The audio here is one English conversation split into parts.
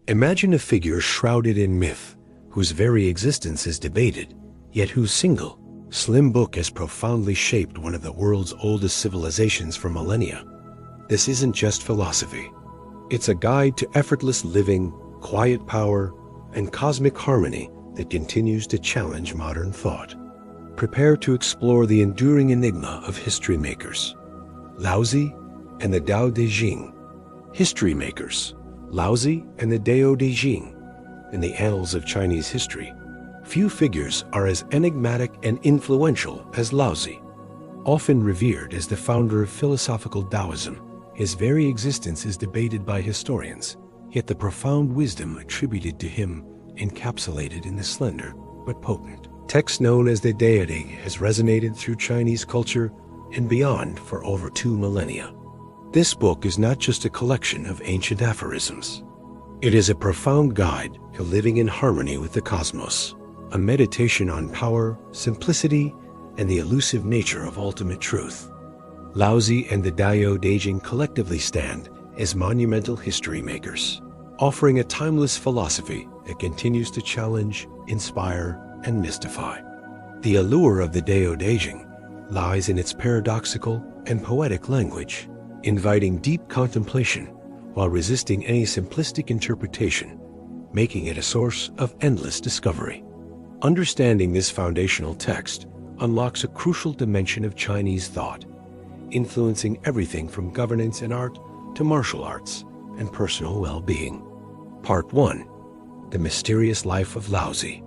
Imagine a figure shrouded in myth, whose very existence is debated, yet whose single, slim book has profoundly shaped one of the world's oldest civilizations for millennia. This isn't just philosophy. It's a guide to effortless living, quiet power, and cosmic harmony that continues to challenge modern thought. Prepare to explore the enduring enigma of history makers. Laozi and the Dao De Jing. History makers, Laozi and the Daodejing. In the annals of Chinese history, few figures are as enigmatic and influential as Laozi. Often revered as the founder of philosophical Daoism, his very existence is debated by historians, yet the profound wisdom attributed to him encapsulated in the slender but potent text known as the Daodejing has resonated through Chinese culture and beyond for over 2 millennia. This book is not just a collection of ancient aphorisms. It is a profound guide to living in harmony with the cosmos, a meditation on power, simplicity, and the elusive nature of ultimate truth. Laozi and the Daodejing collectively stand as monumental history makers, offering a timeless philosophy that continues to challenge, inspire, and mystify. The allure of the Daodejing lies in its paradoxical and poetic language, inviting deep contemplation while resisting any simplistic interpretation, making it a source of endless discovery. Understanding this foundational text unlocks a crucial dimension of Chinese thought, influencing everything from governance and art to martial arts and personal well-being. Part 1. The Mysterious Life of Laozi.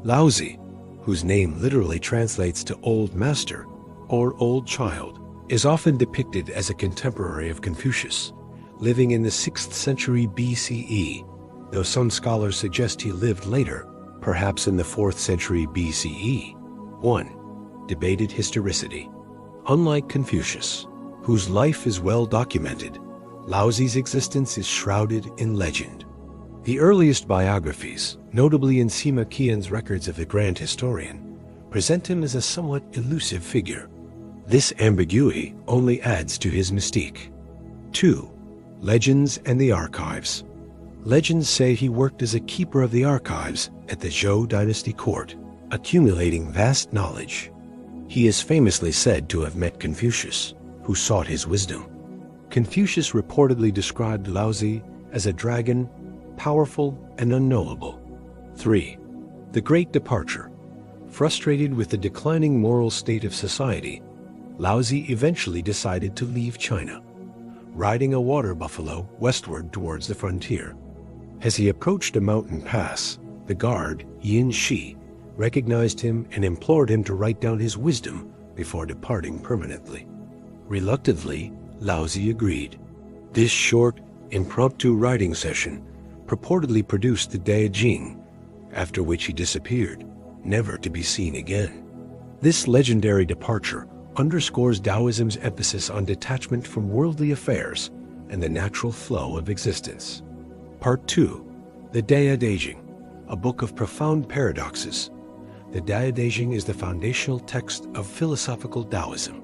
Laozi, whose name literally translates to Old Master or Old Child, is often depicted as a contemporary of Confucius, living in the 6th century BCE, though some scholars suggest he lived later, perhaps in the 4th century BCE. 1. Debated historicity. Unlike Confucius, whose life is well documented, Laozi's existence is shrouded in legend. The earliest biographies, notably in Sima Qian's records of the Grand Historian, present him as a somewhat elusive figure. This ambiguity only adds to his mystique. 2. Legends and the archives. Legends say he worked as a keeper of the archives at the Zhou dynasty court, accumulating vast knowledge. He is famously said to have met Confucius, who sought his wisdom. Confucius reportedly described Laozi as a dragon, powerful and unknowable. 3. The Great Departure. Frustrated with the declining moral state of society, Laozi eventually decided to leave China, riding a water buffalo westward towards the frontier. As he approached a mountain pass, the guard, Yin Shi, recognized him and implored him to write down his wisdom before departing permanently. Reluctantly, Laozi agreed. This short, impromptu writing session purportedly produced the Daodejing, after which he disappeared, never to be seen again. This legendary departure underscores Daoism's emphasis on detachment from worldly affairs and the natural flow of existence. Part 2. The Daodejing, a book of profound paradoxes. The Daodejing is the foundational text of philosophical Daoism.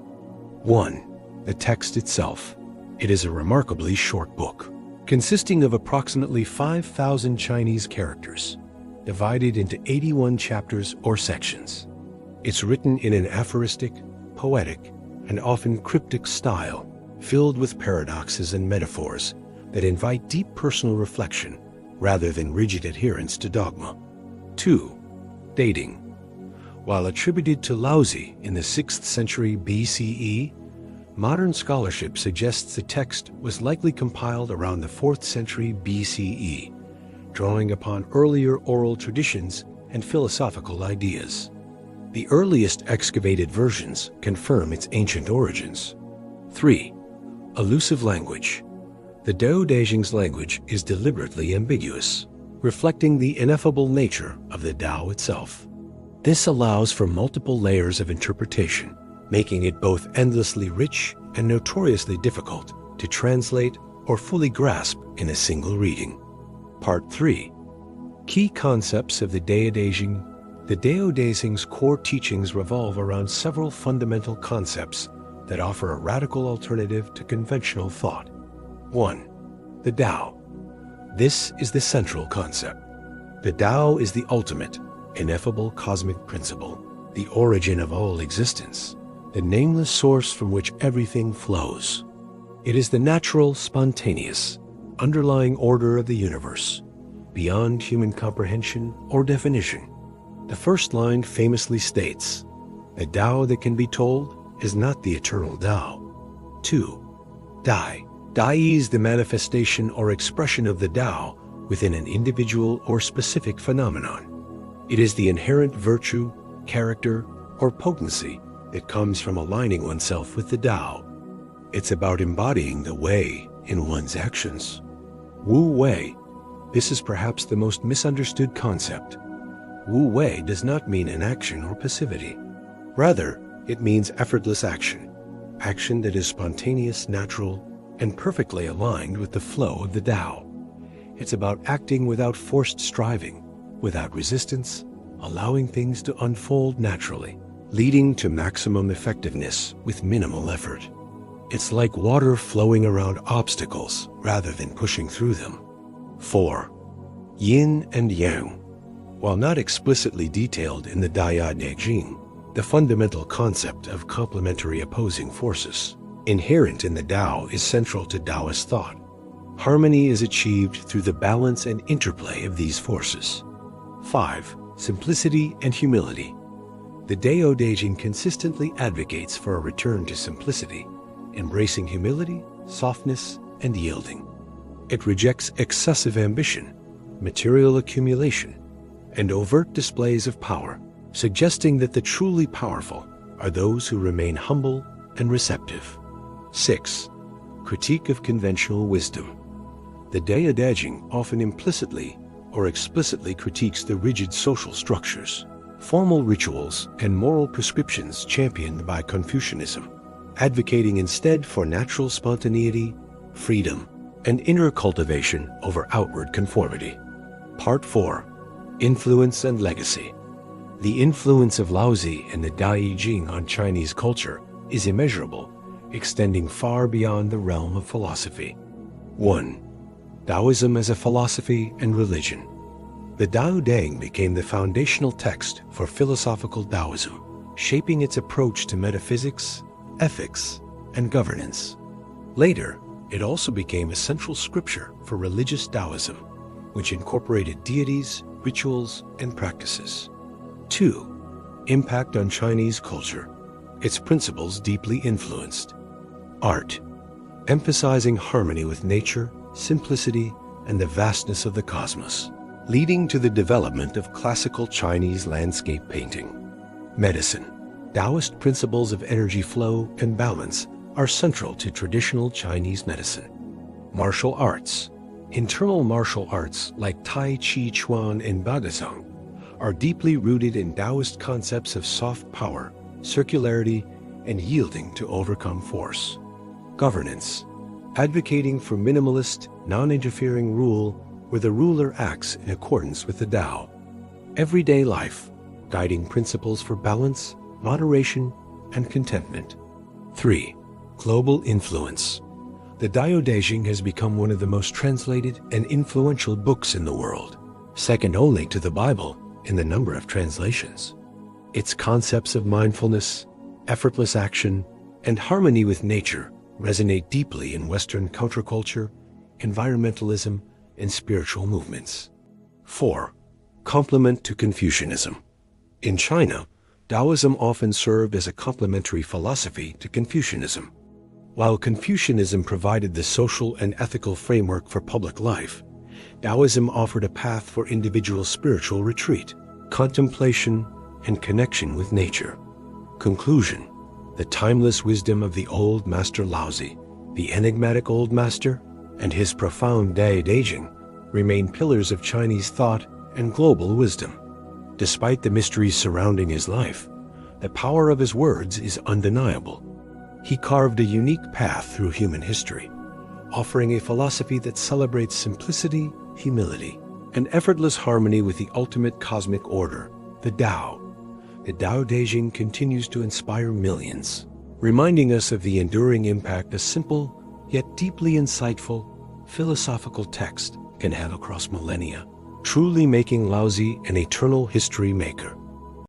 1. The text itself. It is a remarkably short book, consisting of approximately 5,000 Chinese characters, divided into 81 chapters or sections. It's written in an aphoristic, poetic, and often cryptic style, filled with paradoxes and metaphors that invite deep personal reflection rather than rigid adherence to dogma. 2. Dating. While attributed to Laozi in the 6th century BCE, modern scholarship suggests the text was likely compiled around the 4th century BCE, drawing upon earlier oral traditions and philosophical ideas. The earliest excavated versions confirm its ancient origins. 3. Elusive language. The Daodejing's language is deliberately ambiguous, reflecting the ineffable nature of the Dao itself. This allows for multiple layers of interpretation, making it both endlessly rich and notoriously difficult to translate or fully grasp in a single reading. Part 3. Key concepts of the Daodejing. The Daodejing's core teachings revolve around several fundamental concepts that offer a radical alternative to conventional thought. 1. The Dao. This is the central concept. The Dao is the ultimate, ineffable cosmic principle, the origin of all existence, the nameless source from which everything flows. It is the natural, spontaneous, underlying order of the universe, beyond human comprehension or definition. The first line famously states, "The Dao that can be told is not the eternal Dao." 2. Dai. Dai is the manifestation or expression of the Dao within an individual or specific phenomenon. It is the inherent virtue, character, or potency that comes from aligning oneself with the Dao. It's about embodying the Wei in one's actions. Wu Wei. This is perhaps the most misunderstood concept. Wu Wei does not mean inaction or passivity. Rather, it means effortless action, action that is spontaneous, natural, and perfectly aligned with the flow of the Dao. It's about acting without forced striving, without resistance, allowing things to unfold naturally, leading to maximum effectiveness with minimal effort. It's like water flowing around obstacles rather than pushing through them. 4. Yin and Yang. While not explicitly detailed in the Daodejing, the fundamental concept of complementary opposing forces, inherent in the Dao, is central to Taoist thought. Harmony is achieved through the balance and interplay of these forces. 5. Simplicity and humility. The Daodejing consistently advocates for a return to simplicity, embracing humility, softness, and yielding. It rejects excessive ambition, material accumulation, and overt displays of power, suggesting that the truly powerful are those who remain humble and receptive. 6. Critique of conventional wisdom. The Daodejing often implicitly or explicitly critiques the rigid social structures, formal rituals, and moral prescriptions championed by Confucianism, advocating instead for natural spontaneity, freedom, and inner cultivation over outward conformity. Part 4. Influence and legacy. The influence of Laozi and the Daodejing on Chinese culture is immeasurable, extending far beyond the realm of philosophy. 1. Daoism as a philosophy and religion. The Daodejing became the foundational text for philosophical Daoism, shaping its approach to metaphysics, ethics, and governance. Later, it also became a central scripture for religious Daoism, which incorporated deities, rituals, and practices. 2. Impact on Chinese culture. Its principles deeply influenced art, emphasizing harmony with nature, simplicity, and the vastness of the cosmos, leading to the development of classical Chinese landscape painting. Medicine. Taoist principles of energy flow and balance are central to traditional Chinese medicine. Martial arts. Internal martial arts like Tai Chi Chuan and Daodejing are deeply rooted in Taoist concepts of soft power, circularity, and yielding to overcome force. Governance. Advocating for minimalist, non-interfering rule where the ruler acts in accordance with the Dao. Everyday life, guiding principles for balance, moderation, and contentment. 3. Global influence. The Daodejing has become one of the most translated and influential books in the world, second only to the Bible in the number of translations. Its concepts of mindfulness, effortless action, and harmony with nature resonate deeply in Western counterculture, environmentalism, and spiritual movements. 4. Complement to Confucianism. In China, Daoism often served as a complementary philosophy to Confucianism. While Confucianism provided the social and ethical framework for public life, Daoism offered a path for individual spiritual retreat, contemplation, and connection with nature. Conclusion. The timeless wisdom of the old master Laozi, the enigmatic old master, and his profound Daodejing remain pillars of Chinese thought and global wisdom. Despite the mysteries surrounding his life, the power of his words is undeniable. He carved a unique path through human history, offering a philosophy that celebrates simplicity, humility, and effortless harmony with the ultimate cosmic order, the Dao. The Daodejing continues to inspire millions, reminding us of the enduring impact a simple, yet deeply insightful, philosophical text can have across millennia, truly making Laozi an eternal history maker.